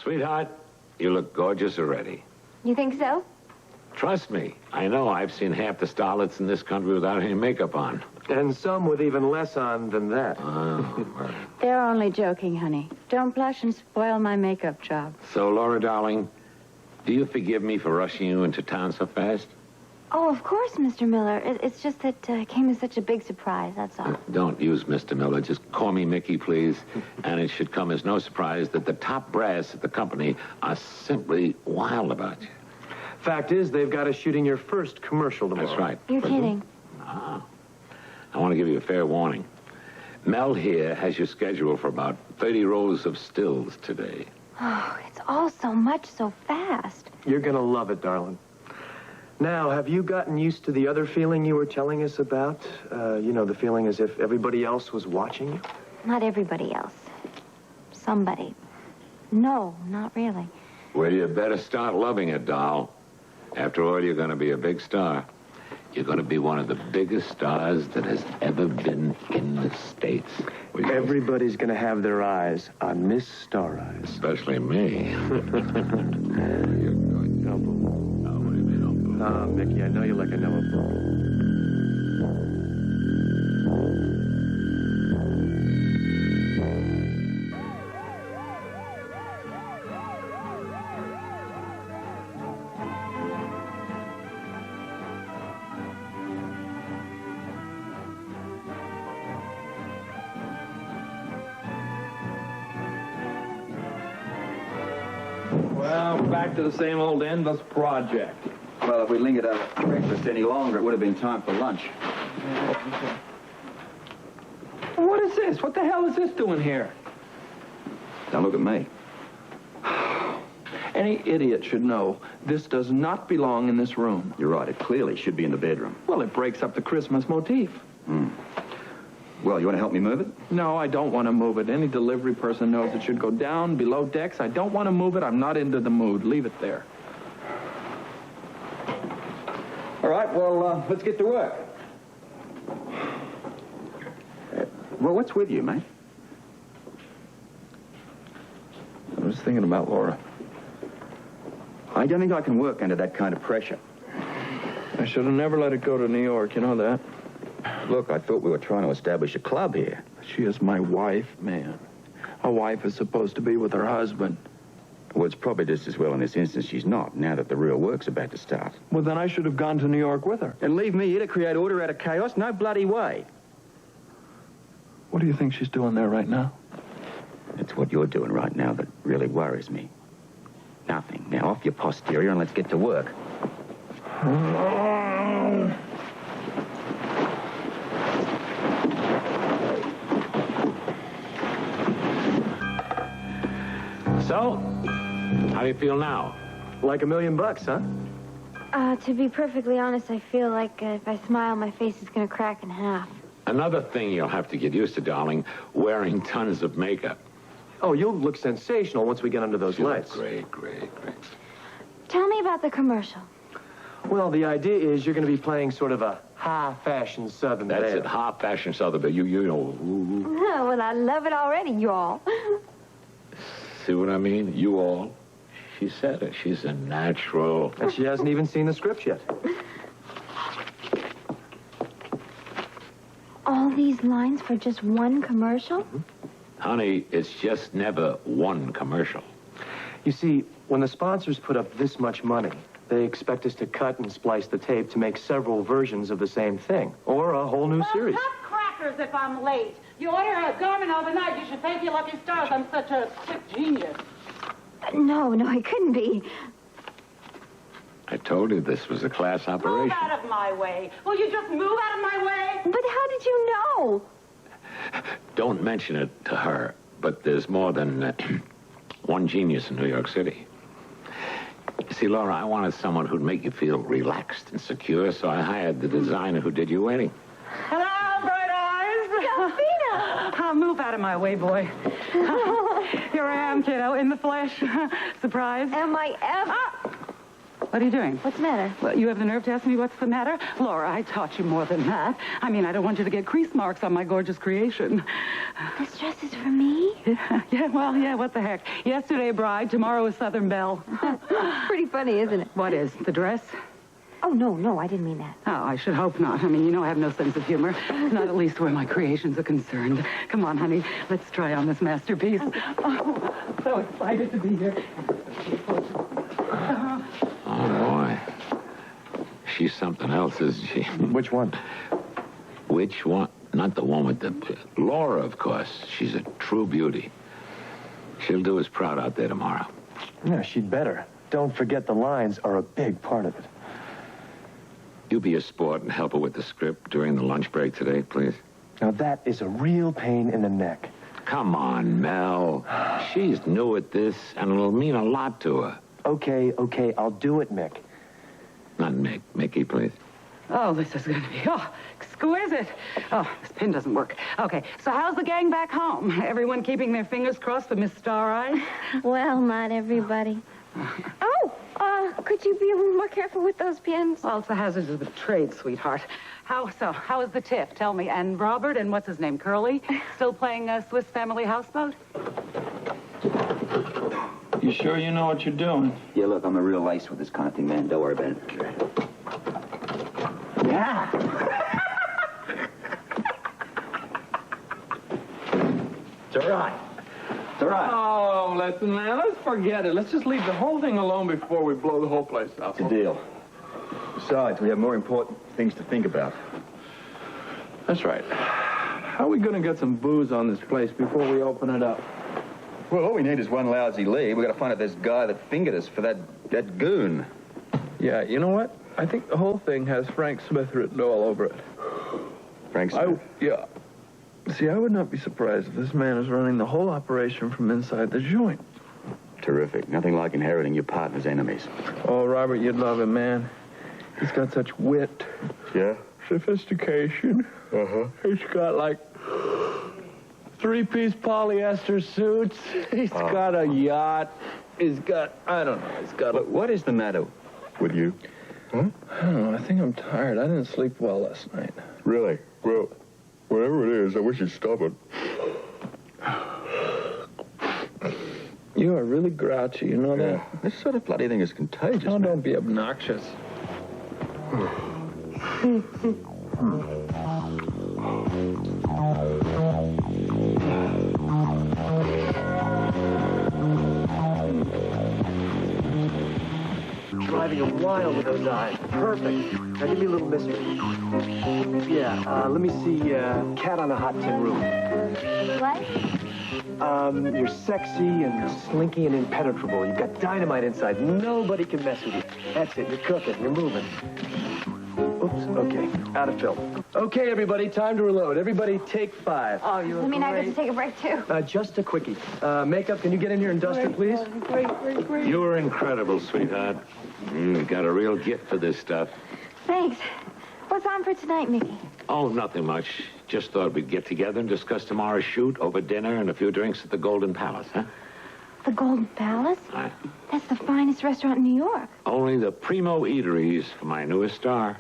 Sweetheart, you look gorgeous already. You think so? Trust me, I know I've seen half the starlets in this country without any makeup on. And some with even less on than that. Oh, They're only joking, honey. Don't blush and spoil my makeup job. So, Laura, darling, do you forgive me for rushing you into town so fast? Oh, of course, Mr. Miller. It's just that it came as such a big surprise, that's all. Don't use Mr. Miller. Just call me Mickey, please. And it should come as no surprise that the top brass at the company are simply wild about you. Fact is, they've got us shooting your first commercial tomorrow. That's right. You're kidding. Ah. I want to give you a fair warning. Mel here has you scheduled for about 30 rolls of stills today. Oh, it's all so much so fast. You're going to love it, darling. Now, have you gotten used to the other feeling you were telling us about? You know, the feeling as if everybody else was watching you? Not everybody else. Somebody. No, not really. Well, you better start loving it, doll. After all, you're going to be a big star. You're going to be one of the biggest stars that has ever been in the States. Everybody's going to have their eyes on Miss Star Eyes. Especially me. Oh, Mickey, I know you like a Noah ball. Well, back to the same old endless project. Well, if we lingered over breakfast any longer, it would have been time for lunch. What is this? What the hell is this doing here? Now look at me. Any idiot should know this does not belong in this room. You're right, it clearly should be in the bedroom. Well, it breaks up the Christmas motif. Well, you want to help me move it? No, I don't want to move it. Any delivery person knows it should go down below decks. I don't want to move it. I'm not into the mood. Leave it there. All right, well, let's get to work. Well, what's with you, mate? I was thinking about Laura. I don't think I can work under that kind of pressure. I should have never let it go to New York, you know that? Look, I thought we were trying to establish a club here. She is my wife, man. A wife is supposed to be with her husband. Well, it's probably just as well in this instance she's not, now that the real work's about to start. Well, then I should have gone to New York with her. And leave me here to create order out of chaos? No bloody way. What do you think she's doing there right now? It's what you're doing right now that really worries me. Nothing. Now, off your posterior and let's get to work. So, how do you feel now? Like $1 million, huh? To be perfectly honest, I feel like if I smile, my face is going to crack in half. Another thing you'll have to get used to, darling, wearing tons of makeup. Oh, you'll look sensational once we get under those lights. Great. Tell me about the commercial. Well, the idea is you're going to be playing sort of a high-fashion Southern That's belle. it, high-fashion Southern, but you know. Oh, well, I love it already, y'all. See what I mean? You all. She said it. She's a natural. And she hasn't even seen the script yet. All these lines for just one commercial? Honey, it's just never one commercial. You see, when the sponsors put up this much money, they expect us to cut and splice the tape to make several versions of the same thing, or a whole new series. Cut crackers if I'm late. You order a garment overnight, you should thank your lucky stars. I'm such a quick genius. No, it couldn't be. I told you this was a class operation. Move out of my way. Will you just move out of my way? But how did you know? Don't mention it to her, but there's more than one genius in New York City. You see, Laura, I wanted someone who'd make you feel relaxed and secure, so I hired the designer who did your wedding. Hello, bright eyes. Delphina! Move out of my way, boy. Here I am, kiddo, in the flesh. Surprise. Am I ever... What are you doing? What's the matter? Well, you have the nerve to ask me what's the matter? Laura, I taught you more than that. I mean, I don't want you to get crease marks on my gorgeous creation. This dress is for me? Yeah, what the heck. Yesterday, bride, tomorrow is Southern Belle. Pretty funny, isn't it? What is, the dress? Oh, no, I didn't mean that. Oh, I should hope not. I mean, you know I have no sense of humor. Not at least where my creations are concerned. Come on, honey, let's try on this masterpiece. Oh, so excited to be here. Oh, boy. She's something else, isn't she? Which one? Which one? Not the one with the... Laura, of course. She's a true beauty. She'll do us proud out there tomorrow. Yeah, she'd better. Don't forget the lines are a big part of it. You be a sport and help her with the script during the lunch break today, please. Now, that is a real pain in the neck. Come on, Mel. She's new at this, and it'll mean a lot to her. Okay, I'll do it, Mick. Not Mick. Mickey, please. Oh, this is going to be, exquisite. Oh, this pin doesn't work. Okay, so how's the gang back home? Everyone keeping their fingers crossed for Miss Star Eye? Well, not everybody. Could you be a little more careful with those pins? Well, it's the hazards of the trade, sweetheart. How is the tip? Tell me. And Robert, and what's his name, Curly? Still playing Swiss Family Houseboat? You sure you know what you're doing? Yeah, look, I'm a real ace with this kind of thing, man. Don't worry about it. Yeah. It's all right. It's all right. Oh, listen, man, let's forget it. Let's just leave the whole thing alone before we blow the whole place up. It's a deal. Besides, we have more important things to think about. That's right. How are we going to get some booze on this place before we open it up? Well, all we need is one lousy lead. We've got to find out this guy that fingered us for that goon. Yeah, you know what? I think the whole thing has Frank Smith written all over it. Frank Smith? Yeah. See, I would not be surprised if this man is running the whole operation from inside the joint. Terrific. Nothing like inheriting your partner's enemies. Oh, Robert, you'd love him, man. He's got such wit. Yeah? Sophistication. Uh-huh. He's got, like, 3-piece polyester suits. He's got a yacht. He's got, I don't know, he's got a... What is the matter with you? Huh? I don't know, I think I'm tired. I didn't sleep well last night. Really? Well, whatever it is, I wish you'd stop it. You are really grouchy, you know that? This sort of bloody thing is contagious, Oh, man. don't be obnoxious. Driving him wild with those eyes. Perfect. Now give me a little mystery. Yeah, let me see Cat on a Hot Tin Roof. What? You're sexy and slinky and impenetrable. You've got dynamite inside. Nobody can mess with you. That's it. You're cooking. You're moving. Oops. Okay. Out of film. Okay, everybody. Time to reload. Everybody take 5. Oh, you were I mean, I get to take a break, too. Just a quickie. Makeup, can you get in here and dust her, please? Great. You were incredible, sweetheart. You got a real gift for this stuff. Thanks. What's on for tonight, Mickey? Oh, nothing much. Just thought we'd get together and discuss tomorrow's shoot over dinner and a few drinks at the Golden Palace, huh? The Golden Palace? Aye. That's the finest restaurant in New York. Only the primo eateries for my newest star.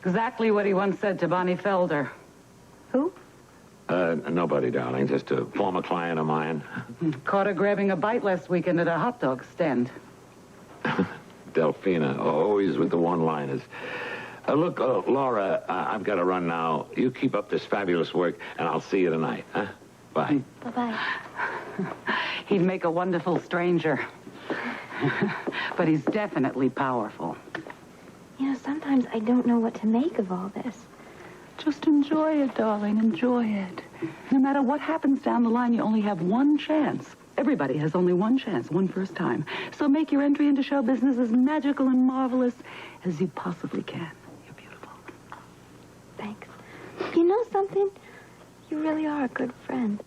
Exactly what he once said to Bonnie Felder. Who? Nobody, darling. Just a former client of mine. Caught her grabbing a bite last weekend at a hot dog stand. Delphina, always with the one-liners. Look, Laura, I've got to run now. You keep up this fabulous work, and I'll see you tonight, huh? Bye. Bye-bye. He'd make a wonderful stranger. But he's definitely powerful. You know, sometimes I don't know what to make of all this. Just enjoy it, darling. Enjoy it. No matter what happens down the line, you only have one chance. Everybody has only one chance, one first time. So make your entry into show business as magical and marvelous as you possibly can. You're beautiful. Thanks. You know something? You really are a good friend.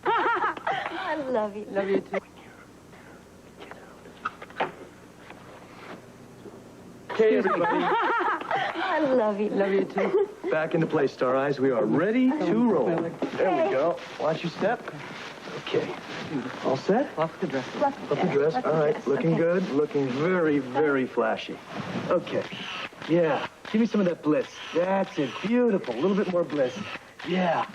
I love you. Love you, too. Okay, everybody. I love you. Love you, too. Back into place, Star Eyes. We are ready to roll. There we go. Watch your step. Okay. All set? Fluff the dress. Up the dress. All right. Looking good. Looking very, very flashy. Okay. Yeah. Give me some of that bliss. That's it. Beautiful. A little bit more bliss. Yeah.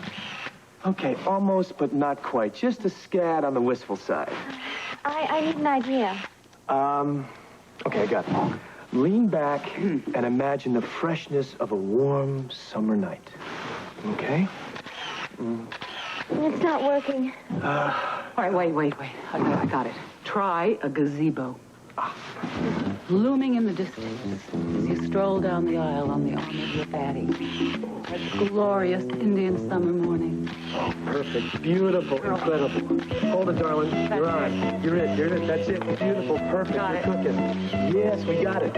Okay. Almost, but not quite. Just a scad on the wistful side. I need an idea. Okay, I got it. Lean back and imagine the freshness of a warm summer night. Okay? It's not working. All right, wait. I got it. Try a gazebo. Looming in the distance as you stroll down the aisle on the arm of your fatty. A glorious Indian summer morning. Oh, perfect. Beautiful. Incredible. Hold it, darling. You're on. You're it. That's it. Beautiful. Perfect. Got You're it. cooking. Yes, we got it.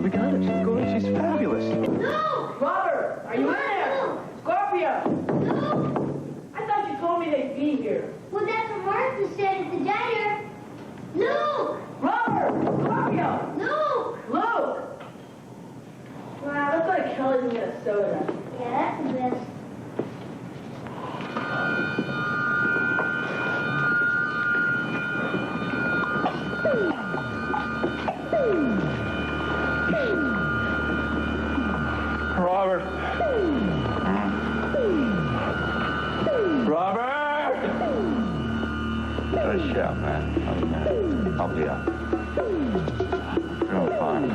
We got it. She's good. She's fabulous. No! Robert, are you in there? Scorpio! No! I thought you told me they'd be here. Well, that's what Martha said at the diner. No! Robert! Scorpio! No! Luke! Wow, looks like Kelly's gonna get a soda. Yeah, that's the best. Robert. Robert! Good shout, man. Okay. I'll be up. Real fine.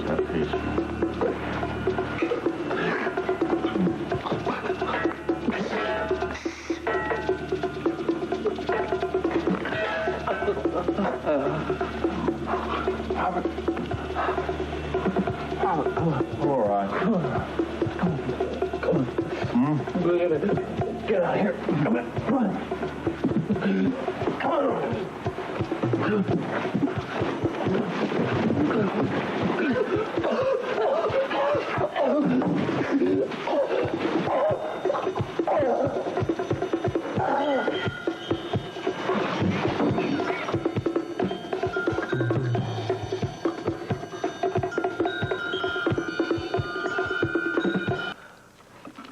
So peaceful. All right. Come on. Get out of here. Come on. Come on.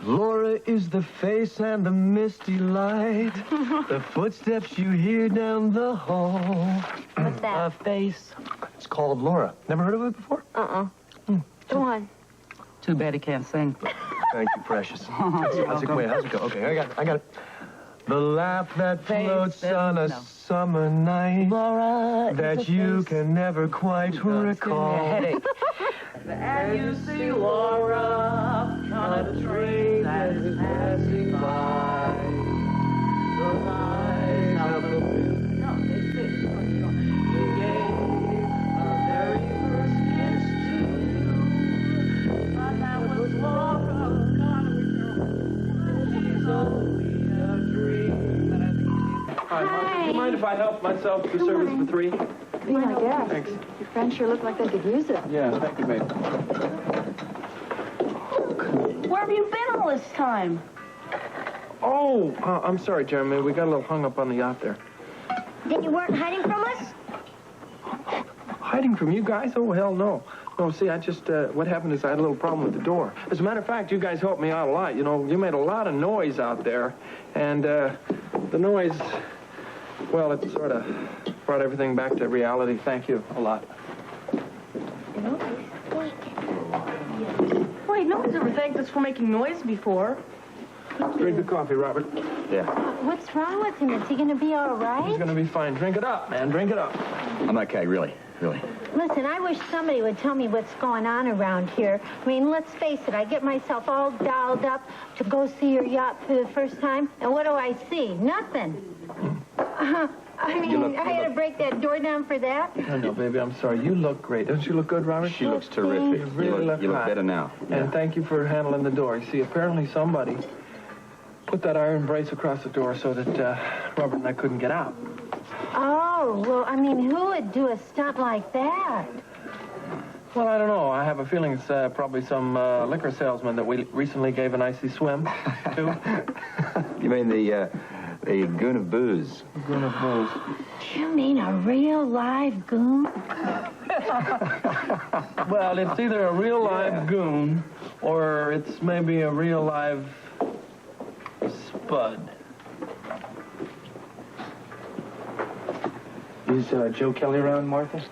Laura is the face and the misty light. The footsteps you hear down the hall. What's that? A face. It's called Laura. Never heard of it before? Go on. Too bad he can't sing. Thank you, precious. How's it go? Okay, I got it. The laugh that floats on a summer night Laura, that you can never quite recall. Headache. And you see Laura on a train that is passing by. The light of the moon. No, it's it. He gave our very first kiss to you. And that was Laura. She's only a dream. Hi. Do you mind if I help myself to service for three? Be my guest. Thanks. Your friends sure look like they could use it. Yeah, thank you, babe. Where have you been all this time? Oh, I'm sorry, Jeremy. We got a little hung up on the yacht there. Then you weren't hiding from us? Hiding from you guys? Oh, hell no. No, see, I just, what happened is I had a little problem with the door. As a matter of fact, you guys helped me out a lot. You know, you made a lot of noise out there. And, the noise, well, it sort of brought everything back to reality. Thank you a lot. Wait, nobody's ever thanked us for making noise before. Drink the coffee, Robert. Yeah. What's wrong with him? Is he going to be all He's right? gonna be fine. Drink it up, man. Drink it up. I'm okay, really. Listen, I wish somebody would tell me what's going on around here. I mean, let's face it, I get myself all dolled up to go see your yacht for the first time, and what do I see? Nothing. I mean, I had to break that door down for that. I know, baby. I'm sorry. You look great. Don't you look good, Robert? She looks terrific. You really look you look hot. better now. And thank you for handling the door. You see, apparently somebody put that iron brace across the door so that Robert and I couldn't get out. Oh, well, I mean, who would do a stunt like that? Well, I don't know. I have a feeling it's probably some liquor salesman that we recently gave an icy swim to. You mean A goon of booze. Goon of booze. Do you mean a real live goon? Well, it's either a real live goon or it's maybe a real live spud. Is Joe Kelly around, Martha?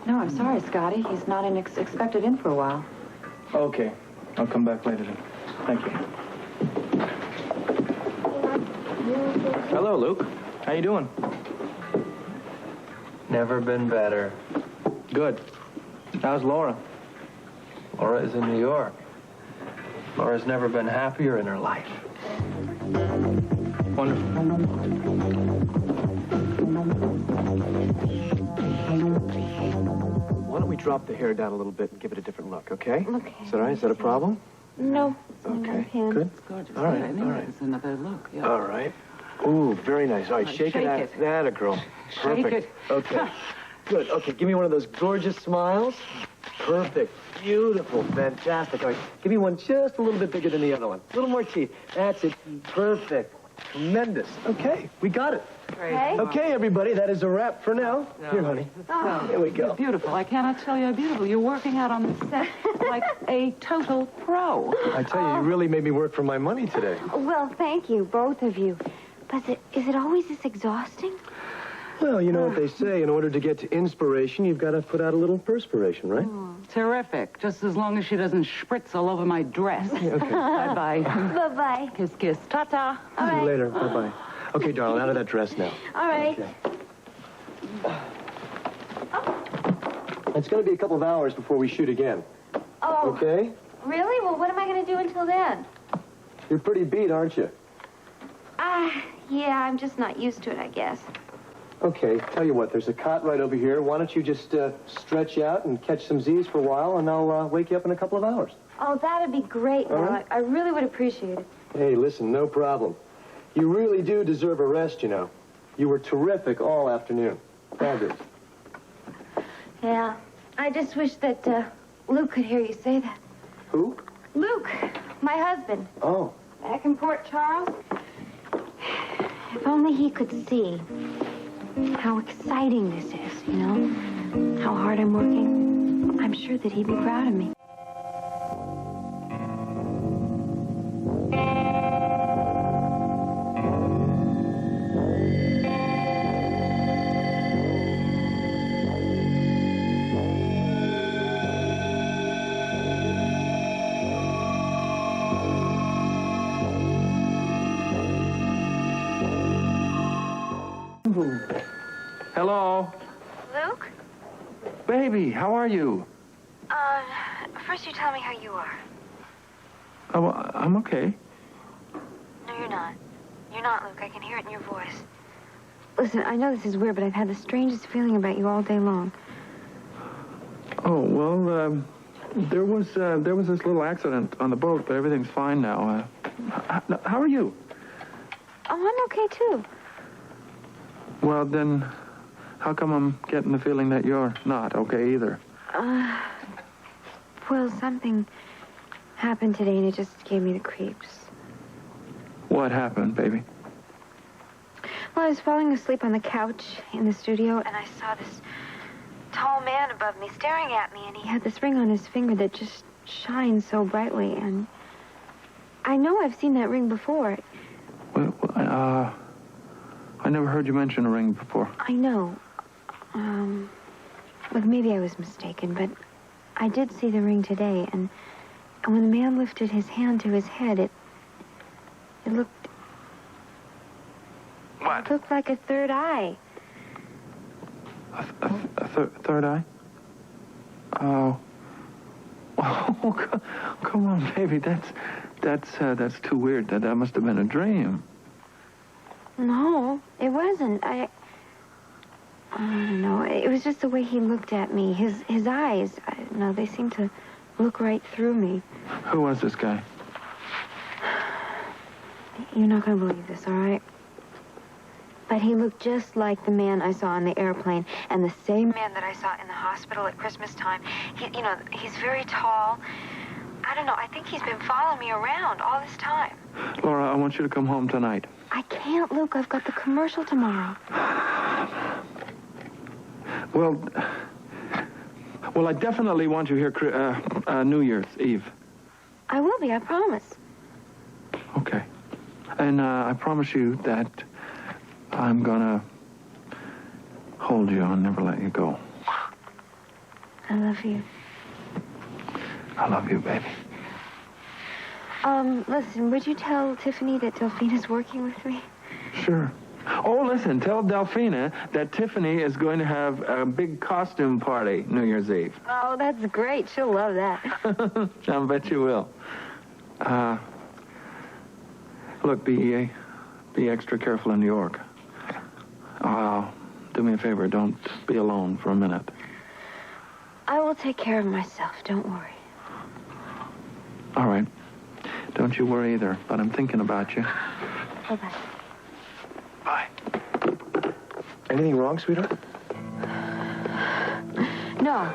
No, I'm sorry, Scotty. He's not expected in for a while. Okay. I'll come back later then. Thank you. Hello, Luke. How you doing? Never been better. Good. How's Laura? Laura is in New York. Laura's never been happier in her life. Wonderful. Why don't we drop the hair down a little bit and give it a different look, okay? Okay. Is that all right? Is that a problem? No. Okay. Good. Good? It's gorgeous. All right, Yeah, I mean, all right. It's another look, yeah. All right. Ooh, very nice. All right, shake it out. That a girl. Shake Perfect. it. Okay. Good. Okay, give me one of those gorgeous smiles. Perfect. Beautiful. Fantastic. All right, give me one just a little bit bigger than the other one. A little more teeth. That's it. Perfect. Tremendous. Okay, we got it. Okay. Okay, everybody, that is a wrap for now. Here, honey. Here we go. It's beautiful. I cannot tell you how beautiful. You're working out on the set like a total pro. I tell you, you really made me work for my money today. Well, thank you, both of you. But is it always this exhausting? Well, you know what they say. In order to get to inspiration, you've got to put out a little perspiration, right? Terrific. Just as long as she doesn't spritz all over my dress. Okay. Bye-bye. Bye-bye. Kiss, kiss. Ta-ta. All See you right. later. Bye-bye. Okay, darling, out of that dress now. All right. Okay. It's going to be a couple of hours before we shoot again. Oh, Okay? really? Well, what am I going to do until then? You're pretty beat, aren't you? Yeah, I'm just not used to it, I guess. Okay, tell you what, there's a cot right over here. Why don't you just stretch out and catch some Z's for a while, and I'll wake you up in a couple of hours. Oh, that'd be great, All Mel. right. I really would appreciate it. Hey, listen, no problem. You really do deserve a rest, you know. You were terrific all afternoon. Fabulous. Yeah. I just wish that Luke could hear you say that. Who? Luke, my husband, Oh. back in Port Charles. If only he could see how exciting this is, you know? How hard I'm working. I'm sure that he'd be proud of me. Hello? Luke? Baby, how are you? First you tell me how you are. Oh, well, I'm okay. No, you're not. You're not, Luke. I can hear it in your voice. Listen, I know this is weird, but I've had the strangest feeling about you all day long. Oh, well, there was this little accident on the boat, but everything's fine now. How are you? Oh, I'm okay, too. Well, then, how come I'm getting the feeling that you're not okay either? Well, something happened today, and it just gave me the creeps. What happened, baby? Well, I was falling asleep on the couch in the studio, and I saw this tall man above me staring at me, and he had this ring on his finger that just shines so brightly, and I know I've seen that ring before. Well, I never heard you mention a ring before. I know. Look, maybe I was mistaken, but I did see the ring today, and when the man lifted his hand to his head, it looked... What? It looked like a third eye. A third eye? Oh. Oh, come on, baby. That's too weird. That must have been a dream. No, it wasn't. I don't know. It was just the way he looked at me. His eyes, I don't know, they seemed to look right through me. Who was this guy? You're not going to believe this, all right? But he looked just like the man I saw on the airplane, and the same man that I saw in the hospital at Christmas time. He's very tall. I don't know. I think he's been following me around all this time. Laura, I want you to come home tonight. I can't, Luke. I've got the commercial tomorrow. Well, I definitely want you here New Year's Eve. I will be, I promise. Okay. And I promise you that I'm gonna hold you and never let you go. I love you. I love you, baby. Listen, would you tell Tiffany that Delphina's working with me? Sure. Oh, listen, tell Delphina that Tiffany is going to have a big costume party New Year's Eve. Oh, that's great. She'll love that. I bet you will. Look, be extra careful in New York. Do me a favor, don't be alone for a minute. I will take care of myself. Don't worry. All right. Don't you worry either, but I'm thinking about you. Bye-bye. Bye. Anything wrong, sweetheart? No.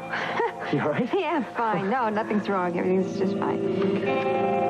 You all right? Yeah, fine. No, nothing's wrong. Everything's just fine.